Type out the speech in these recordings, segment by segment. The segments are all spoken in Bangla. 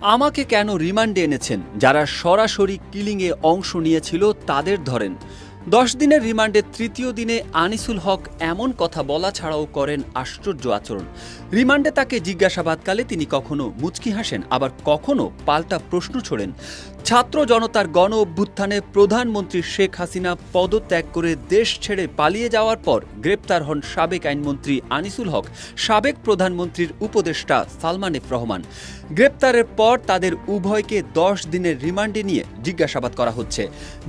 আমাকে কেন রিমান্ডে এনেছেন? যারা সরাসরি কিলিংয়ে অংশ নিয়েছিল তাদের ধরেন। 10 দিনের রিমান্ডের তৃতীয় দিনে আনিসুল হক এমন কথা বলা ছাড়াও করেন আশ্চর্য আচরণ। রিমান্ডে তাকে জিজ্ঞাসাবাদকালে তিনি কখনো মুচকি হাসেন, আবার কখনো পাল্টা প্রশ্ন ছোড়েন। ছাত্র জনতার গণ অভ্যুত্থানে প্রধানমন্ত্রী শেখ হাসিনা পদত্যাগ করে দেশ ছেড়ে পালিয়ে যাওয়ার পর গ্রেপ্তার হন সাবেক আইনমন্ত্রী আনিসুল হক, সাবেক প্রধানমন্ত্রীর উপদেষ্টা সালমান এফ রহমান। গ্রেপ্তারের পর তাদের উভয়কে 10 দিনের রিমান্ডে নিয়ে জিজ্ঞাসাবাদ করা হচ্ছে।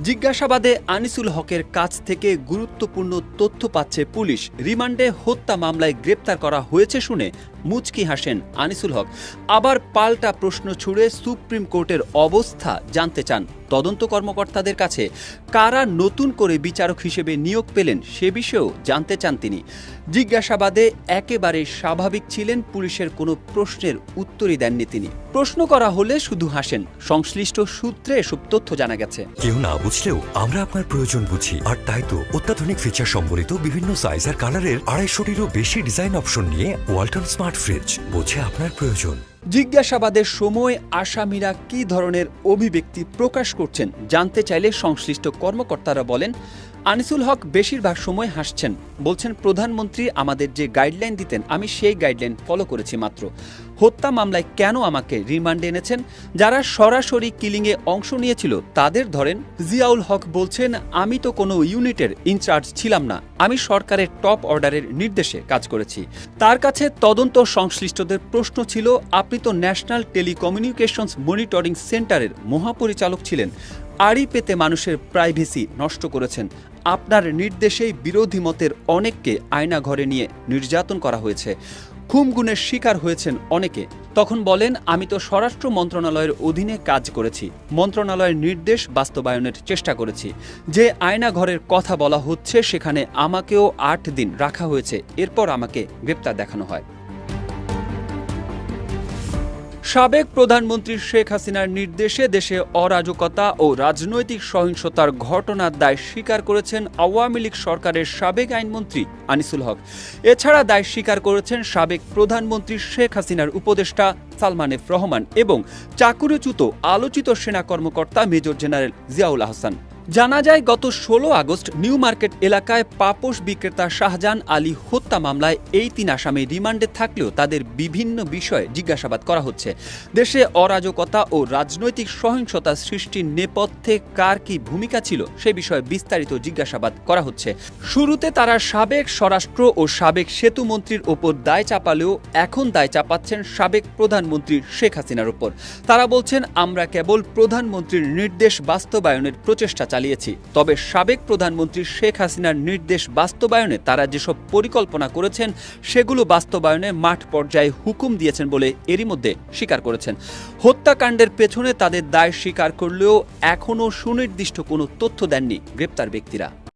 জিজ্ঞাসাবাদে আনিসুল হকের কাছ থেকে গুরুত্বপূর্ণ তথ্য পাচ্ছে পুলিশ। রিমান্ডে হত্যা মামলায় গ্রেপ্তার করা হয়েছে শুনে মুচকি হাসেন আনিসুল হক, আবার পাল্টা প্রশ্ন ছুড়ে সুপ্রিম কোর্টের অবস্থা জানতে চান। তদন্ত কর্মকর্তাদের কাছে কারা নতুন করে বিচারক হিসেবে নিয়োগ পেলেন সে বিষয়েও জানতে চান তিনি। জিজ্ঞাসাবাদে একেবারে স্বাভাবিক ছিলেন, পুলিশের কোনো প্রশ্নের উত্তরই দেননি তিনি। প্রশ্ন করা হলে শুধু হাসেন। সংশ্লিষ্ট সূত্রে এসব তথ্য জানা গেছে। কেউ না বুঝলেও আমরা আপনার প্রয়োজন বুঝি, আর তাই তো অত্যাধুনিক ফিচার সম্বলিত বিভিন্ন সাইজ আর কালারের 250-টিরও বেশি ডিজাইন অপশন নিয়ে ওয়ালটন স্মার্ট ফ্রিজ বোঝে আপনার প্রয়োজন। জিজ্ঞাসাবাদের সময় আসামিরা কী ধরনের অভিব্যক্তি প্রকাশ করছেন জানতে চাইলে সংশ্লিষ্ট কর্মকর্তারা বলেন, আনিসুল হক বেশিরভাগ সময় হাসছেন, বলছেন প্রধানমন্ত্রী আমাদের যে গাইডলাইন দিতেন আমি সেই গাইডলাইন ফলো করেছি মাত্র। হত্যা মামলায় কেন আমাকে রিমান্ডে এনেছেন? যারা সরাসরি কিলিংয়ে অংশ নিয়েছিল তাদের ধরেন। জিয়াউল হক বলছেন, আমি তো কোনো ইউনিটের ইনচার্জ ছিলাম না, আমি সরকারের টপ অর্ডারের নির্দেশে কাজ করেছি। তার কাছে তদন্ত সংশ্লিষ্টদের প্রশ্ন ছিল, আপনি তো ন্যাশনাল টেলিকমিউনিকেশনস মনিটরিং সেন্টারের মহাপরিচালক ছিলেন, আড়ি পেতে মানুষের প্রাইভেসি নষ্ট করেছেন। আপনার নির্দেশেই বিরোধী মতের অনেককে আয়নাঘরে নিয়ে নির্যাতন করা হয়েছে, খুন-গুমের শিকার হয়েছেন অনেকে। তখন বলেন, আমি তো স্বরাষ্ট্র মন্ত্রণালয়ের অধীনে কাজ করেছি, মন্ত্রণালয়ের নির্দেশ বাস্তবায়নের চেষ্টা করেছি। যে আয়নাঘরের কথা বলা হচ্ছে সেখানে আমাকেও 8 দিন রাখা হয়েছে, এরপর আমাকে গ্রেপ্তার দেখানো হয়। সাবেক প্রধানমন্ত্রী শেখ হাসিনার নির্দেশে দেশে অরাজকতা ও রাজনৈতিক সহিংসতার ঘটনার দায় স্বীকার করেছেন আওয়ামী লীগ সরকারের সাবেক আইনমন্ত্রী আনিসুল হক। এছাড়া দায় স্বীকার করেছেন সাবেক প্রধানমন্ত্রী শেখ হাসিনার উপদেষ্টা সালমান এফ রহমান এবং চাকুরিচ্যুত আলোচিত সেনা কর্মকর্তা মেজর জেনারেল জিয়াউল আহসান। জানা যায়, গত 16 আগস্ট নিউ মার্কেট এলাকায় পাপোশ বিক্রেতা শাহজাহান আলী হত্যা মামলায় এই 3 আসামি রিমান্ডে থাকলেও তাদের বিভিন্ন বিষয়ে জিজ্ঞাসাবাদ করা হচ্ছে। দেশে অরাজকতা ও রাজনৈতিক সহিংসতা সৃষ্টির নেপথ্যে কার কি ভূমিকা ছিল সে বিষয়ে বিস্তারিত জিজ্ঞাসাবাদ করা হচ্ছে। শুরুতে তারা সাবেক স্বরাষ্ট্র ও সাবেক সেতু মন্ত্রীর ওপর দায় চাপালেও এখন দায় চাপাচ্ছেন সাবেক প্রধানমন্ত্রী শেখ হাসিনার ওপর। তারা বলছেন, আমরা কেবল প্রধানমন্ত্রীর নির্দেশ বাস্তবায়নের প্রচেষ্টা চালিয়েছি, তবে সাবেক প্রধানমন্ত্রী শেখ হাসিনার নির্দেশ বাস্তবায়নে তারা যেসব পরিকল্পনা করেছেন সেগুলো বাস্তবায়নে মাঠ পর্যায়ে হুকুম দিয়েছেন বলে এরই মধ্যে স্বীকার করেছেন। হত্যাকাণ্ডের পেছনে তাদের দায় স্বীকার করলেও এখনও সুনির্দিষ্ট কোনো তথ্য দেননি গ্রেপ্তার ব্যক্তিরা।